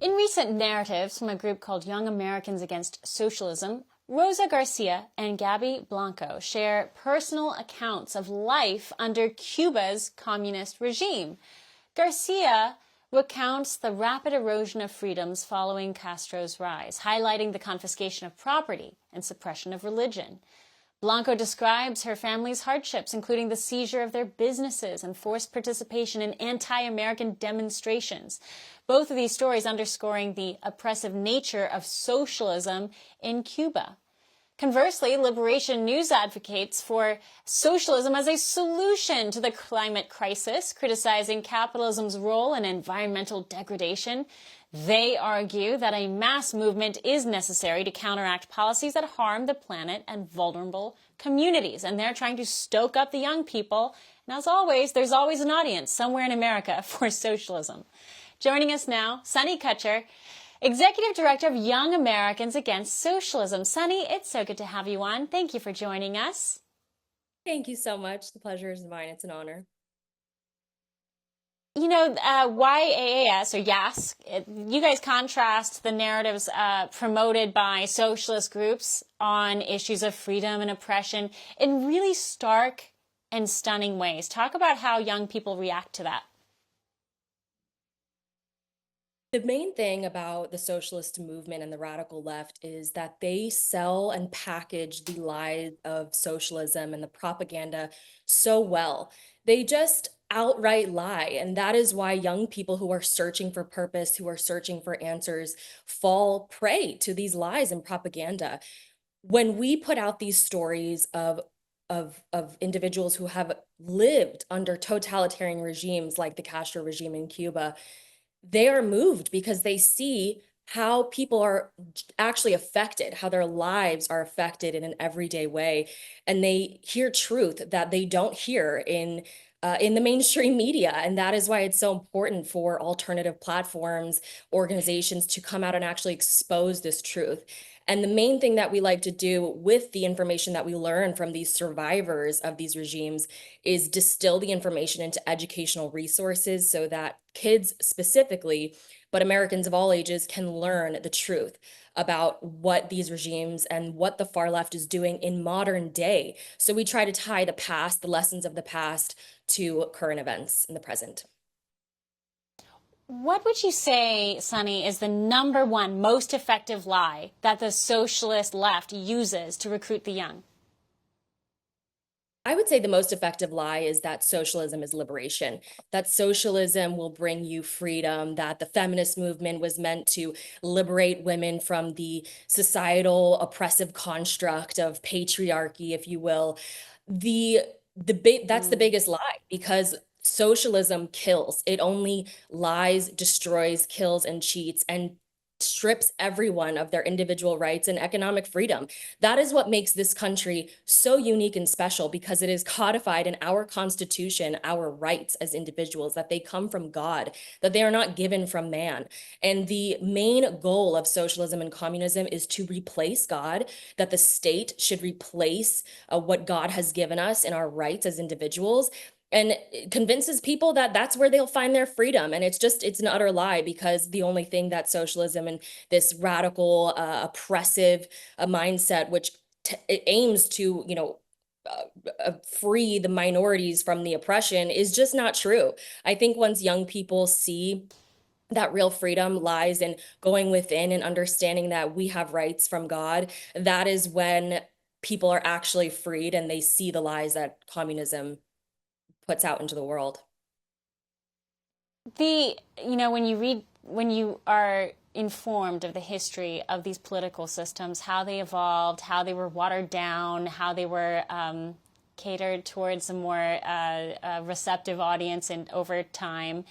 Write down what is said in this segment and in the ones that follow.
In recent narratives from a group called Young Americans Against Socialism, Rosa Garcia and Gabby Blanco share personal accounts of life under Cuba's communist regime. Garcia recounts the rapid erosion of freedoms following Castro's rise, highlighting the confiscation of property and suppression of religion. Blanco describes her family's hardships, including the seizure of their businesses and forced participation in anti-American demonstrations. Both of these stories underscoring the oppressive nature of socialism in Cuba. Conversely, Liberation News advocates for socialism as a solution to the climate crisis, criticizing capitalism's role in environmental degradation. They argue that a mass movement is necessary to counteract policies that harm the planet and vulnerable communities. And they're trying to stoke up the young people. And as always, there's always an audience somewhere in America for socialism. Joining us now, Sunny Kutcher, Executive Director of Young Americans Against Socialism. Sunny, it's so good to have you on. Thank you for joining us. Thank you so much. The pleasure is mine. It's an honor. You know, YAAS, or YAAS, you guys contrast the narratives promoted by socialist groups on issues of freedom and oppression in really stark and stunning ways. Talk about how young people react to that. The main thing about the socialist movement and the radical left is that they sell and package the lies of socialism and the propaganda so well. They just outright lie. And that is why young people who are searching for purpose, who are searching for answers, fall prey to these lies and propaganda. When we put out these stories of individuals who have lived under totalitarian regimes like the Castro regime in Cuba, they are moved because they see how people are actually affected, how their lives are affected in an everyday way. And they hear truth that they don't hear in the mainstream media. And that is why it's so important for alternative platforms, organizations to come out and actually expose this truth. And the main thing that we like to do with the information that we learn from these survivors of these regimes is distill the information into educational resources so that kids specifically, but Americans of all ages, can learn the truth about what these regimes and what the far left is doing in modern day. So we try to tie the past, the lessons of the past, to current events in the present. What would you say, Sunny, is the number one most effective lie that the socialist left uses to recruit the young? I would say the most effective lie is that socialism is liberation, that socialism will bring you freedom, that the feminist movement was meant to liberate women from the societal oppressive construct of patriarchy, if you will. That's the biggest lie, because socialism kills. It only lies, destroys, kills, and cheats, and strips everyone of their individual rights and economic freedom. That is what makes this country so unique and special, because it is codified in our Constitution, our rights as individuals, that they come from God, that they are not given from man. And the main goal of socialism and communism is to replace God, that the state should replace what God has given us in our rights as individuals. And it convinces people that that's where they'll find their freedom. And it's an utter lie, because the only thing that socialism and this radical, oppressive mindset, which it aims to, free the minorities from the oppression, is just not true. I think once young people see that real freedom lies in going within and understanding that we have rights from God, that is when people are actually freed and they see the lies that communism puts out into the world. When you are informed of the history of these political systems, how they evolved, how they were watered down, how they were catered towards a more receptive audience and over time,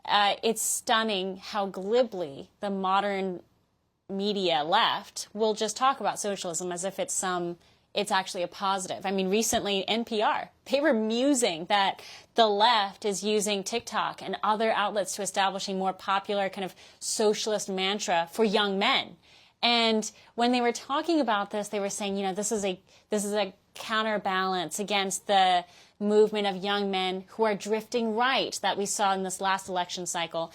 it's stunning how glibly the modern media left will just talk about socialism as if it's actually a positive. I mean, recently, NPR, they were musing that the left is using TikTok and other outlets to establish a more popular kind of socialist mantra for young men. And when they were talking about this, they were saying, this is a counterbalance against the movement of young men who are drifting right that we saw in this last election cycle.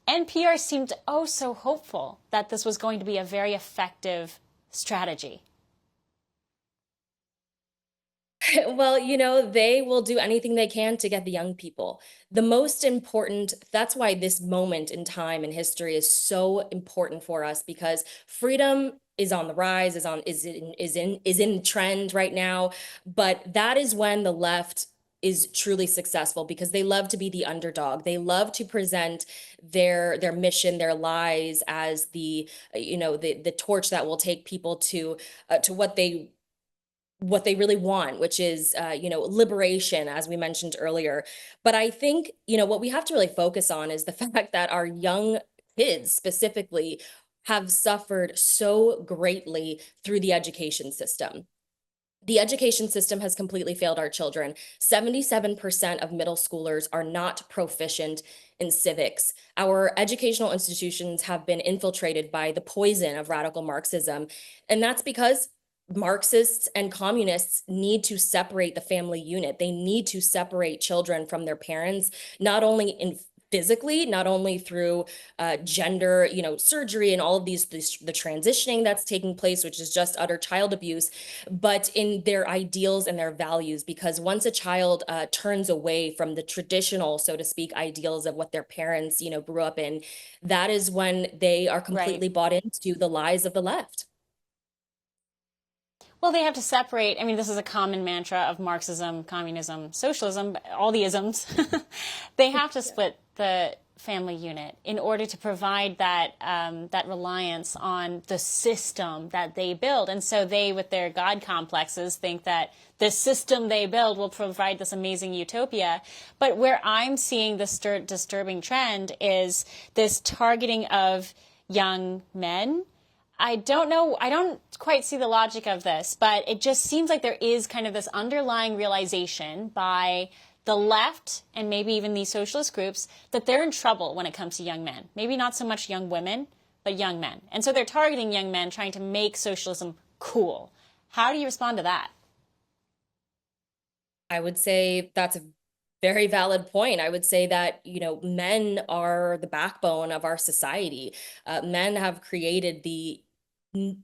NPR seemed oh so hopeful that this was going to be a very effective strategy. Well, they will do anything they can to get the young people. The most important, that's why this moment in time in history is so important for us, because freedom is on the rise, is in trend right now. But that is when the left is truly successful, because they love to be the underdog. They love to present their mission, their lies as the torch that will take people to what they really want, which is, liberation, as we mentioned earlier. But I think, what we have to really focus on is the fact that our young kids specifically have suffered so greatly through the education system. The education system has completely failed our children. 77% of middle schoolers are not proficient in civics. Our educational institutions have been infiltrated by the poison of radical Marxism. And that's because Marxists and communists need to separate the family unit. They need to separate children from their parents, not only in physically, not only through gender, surgery and all of the transitioning that's taking place, which is just utter child abuse, but in their ideals and their values. Because once a child turns away from the traditional, so to speak, ideals of what their parents, grew up in, that is when they are Right. completely bought into the lies of the left. Well, they have to separate. I mean, this is a common mantra of Marxism, communism, socialism, all the isms. They have to split the family unit in order to provide that reliance on the system that they build. And so they, with their God complexes, think that the system they build will provide this amazing utopia. But where I'm seeing this disturbing trend is this targeting of young men. I don't know. I don't quite see the logic of this, but it just seems like there is kind of this underlying realization by the left and maybe even these socialist groups that they're in trouble when it comes to young men. Maybe not so much young women, but young men. And so they're targeting young men, trying to make socialism cool. How do you respond to that? I would say that's a very valid point. I would say that, men are the backbone of our society. Men have created the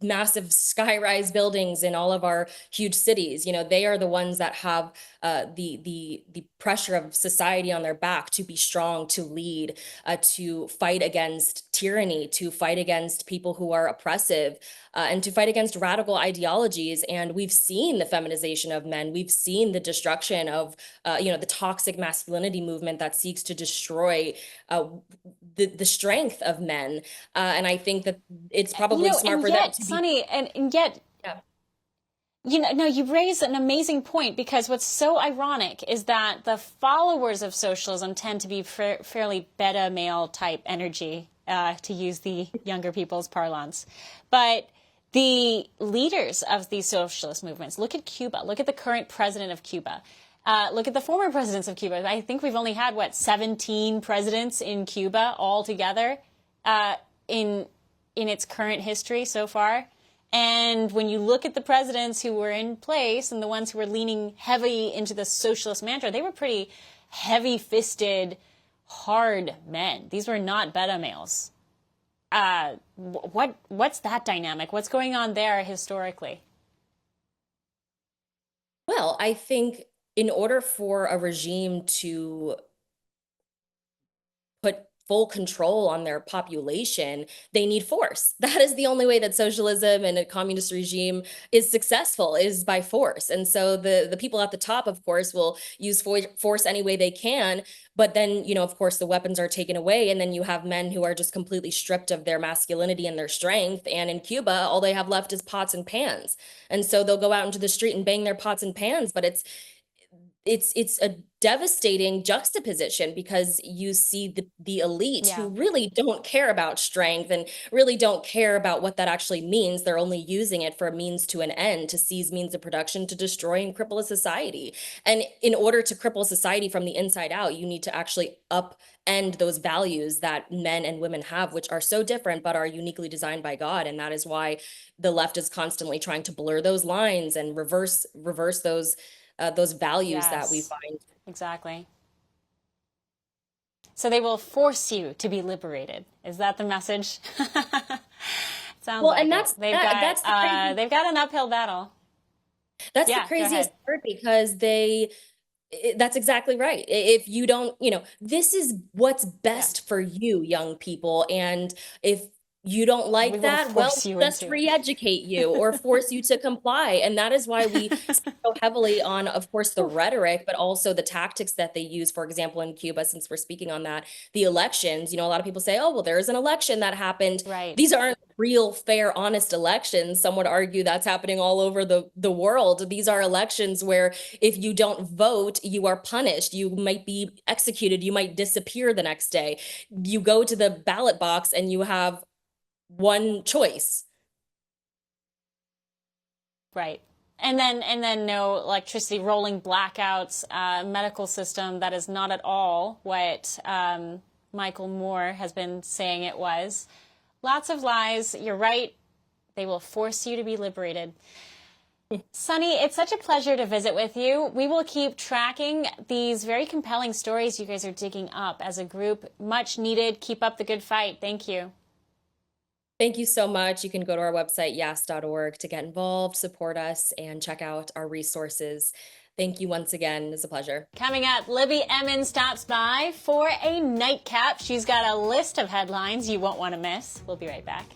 massive skyrise buildings in all of our huge cities. They are the ones that have the pressure of society on their back to be strong, to lead, to fight against tyranny, to fight against people who are oppressive, and to fight against radical ideologies. And we've seen the feminization of men. We've seen the destruction of, the toxic masculinity movement that seeks to destroy the strength of men. And I think that it's probably smart And for them yet, to be. Sunny, and yet, Yeah. no, you raise an amazing point, because what's so ironic is that the followers of socialism tend to be fairly beta male type energy, to use the younger people's parlance. But the leaders of these socialist movements, look at Cuba, look at the current president of Cuba. Look at the former presidents of Cuba. I think we've only had, 17 presidents in Cuba altogether in its current history so far. And when you look at the presidents who were in place and the ones who were leaning heavy into the socialist mantra, they were pretty heavy-fisted, hard men. These were not beta males. What's that dynamic? What's going on there historically? Well, I think in order for a regime to put full control on their population, they need force. That is the only way that socialism and a communist regime is successful, is by force. And so the people at the top, of course, will use force any way they can. But then, of course, the weapons are taken away. And then you have men who are just completely stripped of their masculinity and their strength. And in Cuba, all they have left is pots and pans. And so they'll go out into the street and bang their pots and pans. But it's a devastating juxtaposition, because you see the elite Yeah. who really don't care about strength and really don't care about what that actually means. They're only using it for a means to an end, to seize means of production, to destroy and cripple a society. And in order to cripple society from the inside out, you need to actually upend those values that men and women have, which are so different but are uniquely designed by God. And that is why the left is constantly trying to blur those lines and reverse those values that we Yes, find. exactly. So they will force you to be liberated. Is that the message? Sounds Well, like and that's it. that's the crazy, They've got an uphill battle. that's the Yeah, go craziest ahead. part because that's exactly right. If you don't, this is what's Yeah, best for you, young people. And if you don't we like will that, well, force you just into it. re-educate you or force you to comply. And that is why we speak so heavily on, of course, the rhetoric, but also the tactics that they use. For example, in Cuba, since we're speaking on that, the elections, a lot of people say, oh, well, there is an election that happened. Right. These aren't real, fair, honest elections. Some would argue that's happening all over the world. These are elections where if you don't vote, you are punished. You might be executed. You might disappear the next day. You go to the ballot box and you have one choice. Right. And then no electricity, rolling blackouts, medical system that is not at all what Michael Moore has been saying it was. Lots of lies. You're right. They will force you to be liberated. Sunny, it's such a pleasure to visit with you. We will keep tracking these very compelling stories you guys are digging up as a group. Much needed. Keep up the good fight. Thank you. Thank you so much. You can go to our website, yaas.org, to get involved, support us, and check out our resources. Thank you once again. It's a pleasure. Coming up, Libby Emmons stops by for a nightcap. She's got a list of headlines you won't want to miss. We'll be right back.